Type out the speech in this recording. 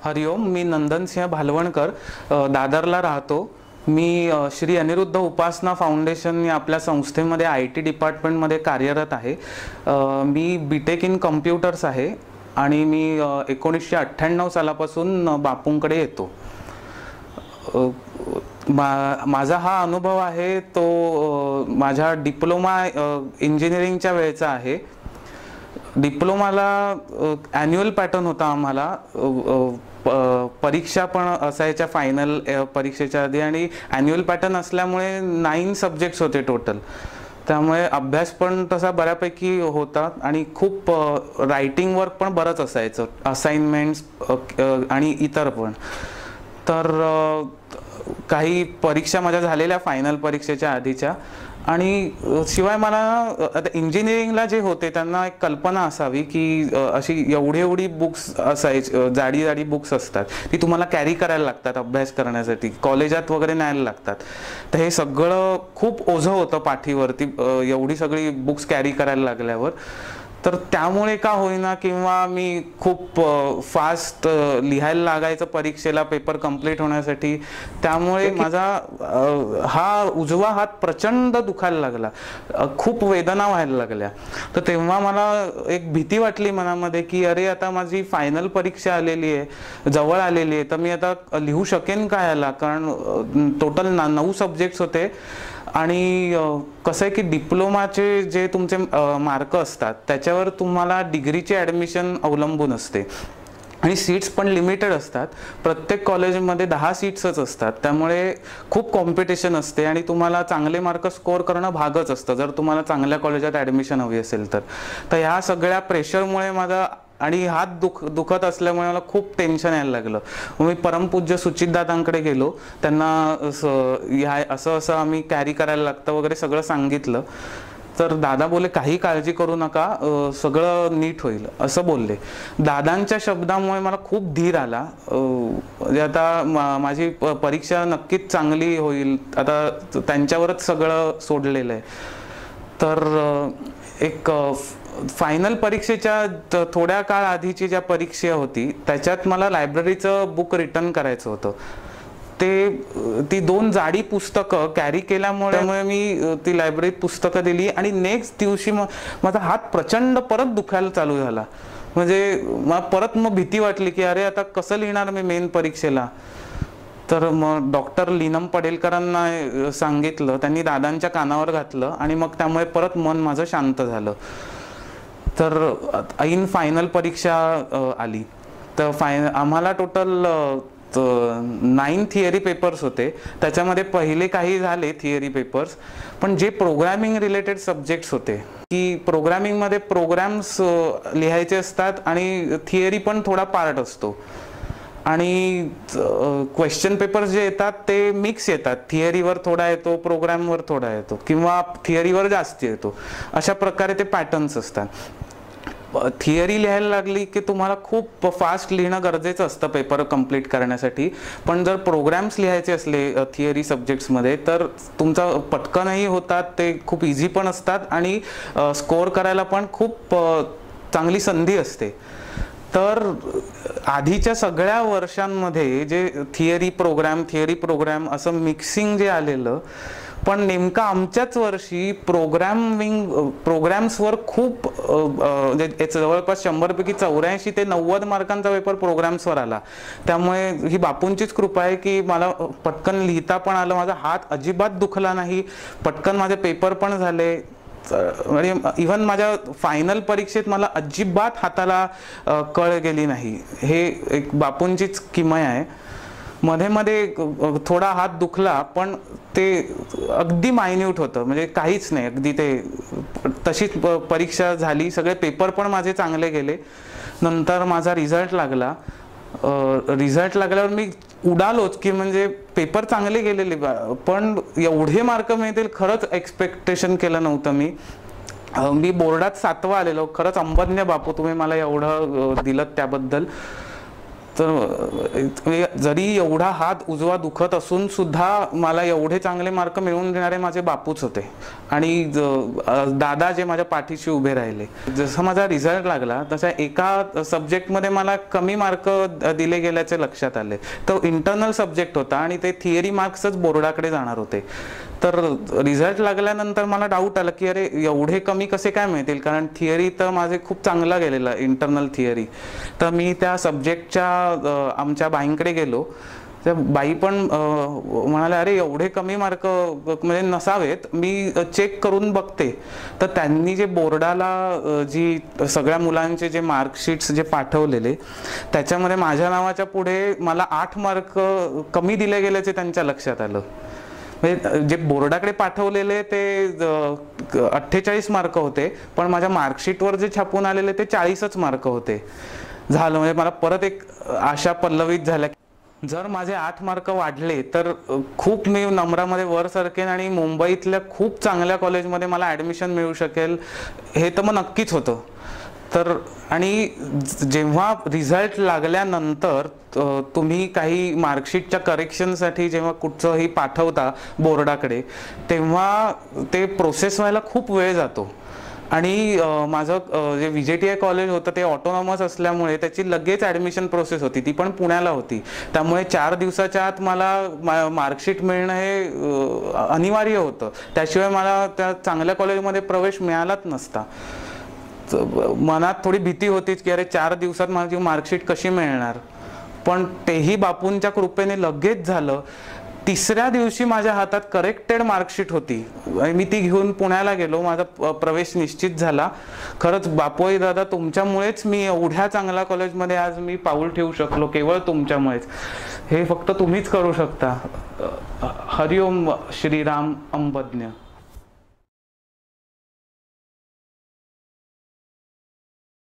हरिओम, मी नंदन सिंह भालवणकर, दादरला राहतो। मी श्री अनिरुद्ध उपासना फाउंडेशन या आपल्या संस्थेमध्ये IT डिपार्टमेंटमध्ये कार्यरत आहे। मी बीटेक इन कम्प्युटर्स आहे आणि मी 1998 सालापासून बापूंकडे येतो। माझा हा अनुभव आहे तो माझ्या डिप्लोमा इंजिनिअरिंगच्या वेळेचा आहे। डिप्लोमाला ॲन्युअल पॅटर्न होता आम्हाला, परीक्षा पण असायच्या फायनल परीक्षेच्या आधी, आणि ॲन्युअल पॅटर्न असल्यामुळे 9 सब्जेक्ट्स होते टोटल। त्यामुळे अभ्यास पण तसा बऱ्यापैकी होता आणि खूप रायटिंग वर्क पण बरंच असायचं, असाइनमेंट्स आणि इतर पण। तर काही परीक्षा माझ्या झालेल्या फायनल परीक्षेच्या आधीच्या, आणि शिवाय मला आता इंजिनिअरिंगला जे होते त्यांना एक कल्पना असावी की अशी एवढी बुक्स असायची, जाडी बुक्स असतात, ती तुम्हाला कॅरी करायला लागतात अभ्यास करण्यासाठी, कॉलेजात वगैरे न्यायला लागतात। तर हे सगळं खूप ओझं होतं पाठीवरती, एवढी सगळी बुक्स कॅरी करायला लागल्यावर। तर त्यामुळे का होईना किंवा मी खूप फास्ट लिहायला लागायचं परीक्षेला पेपर कंप्लीट होण्यासाठी, त्यामुळे माझा हा उजवा हात प्रचंड दुखायला लागला, खूप वेदना व्हायला लागल्या। तर तेव्हा मला एक भीती वाटली मनामध्ये की अरे आता माझी फायनल परीक्षा आलेली आहे, जवळ आलेली आहे, तर मी आता लिहू शकेन का याला, कारण टोटल 9 सब्जेक्ट्स होते। आणि कसं आहे की डिप्लोमाचे जे तुमचे मार्क असतात त्याच्यावर तुम्हाला डिग्रीचे ॲडमिशन अवलंबून असते, आणि सीट्स पण लिमिटेड असतात। प्रत्येक कॉलेजमध्ये 10 सीट्सच असतात, त्यामुळे खूप कॉम्पिटिशन असते आणि तुम्हाला चांगले मार्क स्कोअर करणं भागच असतं जर तुम्हाला चांगल्या कॉलेजात ॲडमिशन हवी असेल तर। ह्या सगळ्या प्रेशरमुळे माझा आणि हात दुखत असल्यामुळे मला खूप टेन्शन यायला लागलं। मी परमपूज्य सुचितदादांकडे गेलो, त्यांना असं आम्ही कॅरी करायला लागतं वगैरे सगळं सांगितलं। तर दादा बोलले काही काळजी करू नका, सगळं नीट होईल असं बोलले। दादांच्या शब्दामुळे मला खूप धीर आला, म्हणजे आता माझी परीक्षा नक्कीच चांगली होईल, आता त्यांच्यावरच सगळं सोडलेलं आहे। तर एक फायनल परीक्षेच्या थोड्या काळ आधीची ज्या परीक्षा होती त्याच्यात मला लायब्ररीचं बुक रिटर्न करायचं होतं। ती 2 जाडी पुस्तकं कॅरी केल्यामुळे मी ती लायब्ररीत पुस्तकं दिली, आणि नेक्स्ट दिवशी माझा हात प्रचंड परत दुखायला चालू झाला। म्हणजे मला परत भीती वाटली की अरे आता कसं लिहिणार मी मेन परीक्षेला। तर मग डॉक्टर लीनम पडेलकरांना सांगितलं, त्यांनी दादांच्या कानावर घातलं, आणि मग त्यामुळे परत मन माझं शांत झालं। तर ऐन फायनल परीक्षा आली। तर आम्हाला टोटल 9 थिअरी पेपर्स होते, त्याच्यामध्ये पहिले काही झाले थिअरी पेपर्स, पण जे प्रोग्रॅमिंग रिलेटेड सब्जेक्ट्स होते की प्रोग्रॅमिंगमध्ये प्रोग्राम्स लिहायचे असतात आणि थिअरी पण थोडा पार्ट असतो, आणि क्वेश्चन पेपर्स जे येतात ते मिक्स येतात, थिअरीवर थोडा येतो, प्रोग्रामवर थोडा येतो, किंवा थिअरीवर जास्त येतो, अशा प्रकारे ते पॅटर्न्स असतात। थिअरी लिहायला लागली की तुम्हाला खूप फास्ट लिहिणं गरजेचं असतं पेपर कंप्लीट करण्यासाठी, पण जर प्रोग्राम्स लिहायचे असले थिअरी सब्जेक्ट्समध्ये तर तुमचा पटकनही होतात, ते खूप इझी पण असतात, आणि स्कोअर करायला पण खूप चांगली संधी असते। तर आधीच्या सगळ्या वर्षांमध्ये जे थिअरी प्रोग्राम असं मिक्सिंग जे आलेलं, पण नेमका आमच्याच वर्षी प्रोग्राम्सवर खूप जवळपास 100 पैकी 84 ते 90 मार्कांचा पेपर प्रोग्राम्सवर आला। त्यामुळे ही बापूंचीच कृपा आहे की मला पटकन लिहिता पण आलं, माझा हात अजिबात दुखला नाही, पटकन माझे पेपर पण झाले। म्हणजे इव्हन माझ्या फायनल परीक्षेत मला अजिबात हाताला कळ गेली नाही, हे एक बापूंचीच किमया आहे। मध्ये थोडा हात दुखला, पण ते अगदी मायन्यूट होतं, म्हणजे काहीच नाही, अगदी ते तशीच परीक्षा झाली, सगळे पेपर पण माझे चांगले गेले। नंतर माझा रिझल्ट लागला, रिझल्ट लागल्यावर मी उडालोच की म्हणजे पेपर चांगले गेलेले, पण एवढे मार्क मिळतील खरंच एक्सपेक्टेशन केलं नव्हतं मी बोर्डात 7वा आलेलो, खरंच अंबज्ञ बापू तुम्ही मला एवढं दिलं त्याबद्दल। तर जरी एवढा हात उजवा दुखत असून सुद्धा मला एवढे चांगले मार्क मिळवून देणारे माझे बापूच होते आणि दादा जे माझ्या पाठीशी उभे राहिले. जसं माझा रिझल्ट लागला तसा एका सब्जेक्टमध्ये मला कमी मार्क दिले गेल्याचे लक्षात आले. तो इंटरनल सब्जेक्ट होता आणि ते थिअरी मार्क्सच बोर्डाकडे जाणार होते. तर रिझल्ट लागल्यानंतर मला डाऊट आला की अरे एवढे कमी कसे काय मिळतील, कारण थिअरी तर माझे खूप चांगला गेलेला इंटरनल थिअरी. तर मी त्या सब्जेक्टच्या आमच्या बाईंकडे गेलो. त्या बाई पण म्हणाल्या अरे एवढे कमी मार्क म्हणजे नसावेत, मी चेक करून बघते. तर त्यांनी जे बोर्डाला जी सगळ्या मुलांचे जे मार्कशीट्स जे पाठवलेले त्याच्यामध्ये माझ्या नावाच्या पुढे मला 8 मार्क कमी दिले गेल्याचे त्यांच्या लक्षात आलं. म्हणजे जे बोर्डाकडे पाठवलेले ते 48 मार्क होते, पण माझ्या मार्कशीटवर जे छापून आलेले ते 40च मार्क होते. झालं म्हणजे मला परत एक आशा पल्लवित झाल्या. जर माझे 8 मार्क वाढले तर खूप मी नंबरामध्ये वर सरकेन आणि मुंबईतल्या खूप चांगल्या कॉलेजमध्ये मला ॲडमिशन मिळू शकेल हे तर मग नक्कीच होतं. तर आणि जेव्हा रिझल्ट लागल्यानंतर तुम्ही काही मार्कशीटच्या करेक्शनसाठी जेव्हा कुठचंही पाठवता बोर्डाकडे तेव्हा ते प्रोसेस व्हायला खूप वेळ जातो. आणि माझं जे VJTI कॉलेज होतं ते ऑटोनॉमस असल्यामुळे त्याची लगेच ॲडमिशन प्रोसेस होती, ती पण पुण्याला होती. त्यामुळे 4 दिवसाच्या आत मला मार्कशीट मिळणं हे अनिवार्य होतं. त्याशिवाय मला त्या चांगल्या कॉलेजमध्ये प्रवेश मिळालाच नसता. मनात थोडी भीती होतीच की अरे 4 दिवसात माझी मार्कशीट कशी मिळणार, पण तेही बापूंच्या कृपेने लगेच झालं. 3ऱ्या दिवशी माझ्या हातात करेक्टेड मार्कशीट होती. मी ती घेऊन पुण्याला गेलो. माझा प्रवेश निश्चित झाला. खरंच बापूई दादा तुमच्यामुळेच मी एवढ्या चांगल्या कॉलेजमध्ये आज मी पाऊल ठेवू शकलो, केवळ तुमच्यामुळेच. हे फक्त तुम्हीच करू शकता. हरिओम श्रीराम अंबज्ञ.